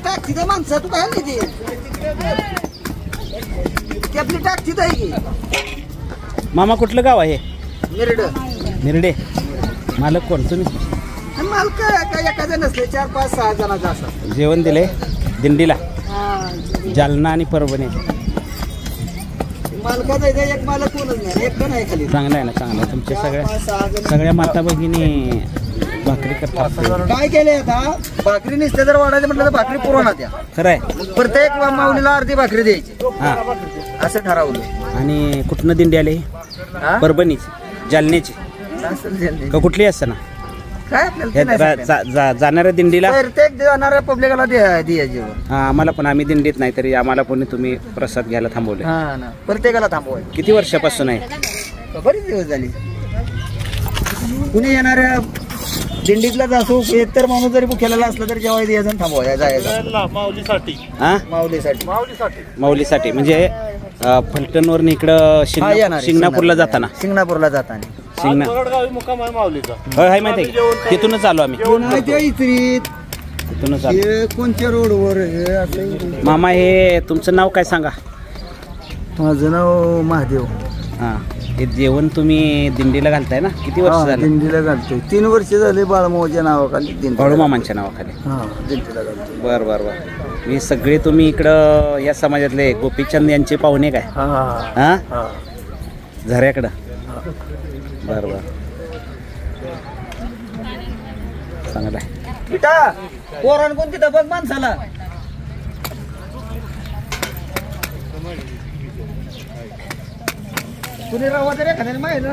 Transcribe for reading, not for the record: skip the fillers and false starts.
टाकती माणसं तू काय नाही ती आपली टाकतीच आहे की. मामा कुठलं गाव आहे? मिरड. मिरडे. मालक कोण तुम्ही? मालक काय एखादं नसले 4-5-6 जणांचा असं. जेवण दिले दिंडीला जालना आणि परभणी. मालकाचा एक मालक कोणच नाही, एक पण आहे खाली. चांगलं आहे ना, चांगलं आहे. तुमच्या सगळ्या माता भगिनी भाकरी करतात. काय केले आता भाकरी निसते जर वाढायचं म्हटलं तर भाकरी पुरवणा त्या. खरं आहे. प्रत्येक माऊलीला अर्धी भाकरी द्यायची हा असं ठरवलं. आणि कुठनं दिंडी आली? परभणीची, जालन्याची का कुठली असतं ना काय आपल्याला जाणाऱ्या दिंडीला प्रत्येक जाणाऱ्या पब्लिकला द्यायची. हा आम्हाला पण, आम्ही दिंडीत नाही तरी आम्हाला पण तुम्ही प्रसाद घ्यायला थांबवले. हा ना, प्रत्येकाला थांबवाय. किती वर्षापासून आहे? बरीच दिवस झाली. कुणी येणाऱ्या दिंडीतलाच असो, एकतर माणूस जरी भुकेलेला असला तरी जेव्हा यायचं थांबवाय जायचं माऊलीसाठी. हा माऊलीसाठी म्हणजे फलटणवर इकडं शिंगणापूरला जाताना. शिंगणापूरला जाताना होय माहिती आहे, तिथूनच आलो आम्ही. तिथूनच आलो. कोणत्या रोडवर? मामा हे तुमचं नाव काय सांगा? माझं नाव महादेव. हा हे जेवण तुम्ही दिंडीला घालताय ना? किती वर्ष झाले? दिंडीला घालतोय. 3 वर्ष झाले बाळमामाच्या नावाखाली. बाळूमामांच्या नावाखाली. दिंडीला घालतोय. बर बर बर. मी सगळे तुम्ही इकडं या समाजातले गोपीचंद यांचे पाहुणे काय? हा झऱ्याकडं. बर बर चांगलं आहे. पोरान कोणती बघ माणसाला कुणी राहू तरी एखाद्याने माहिती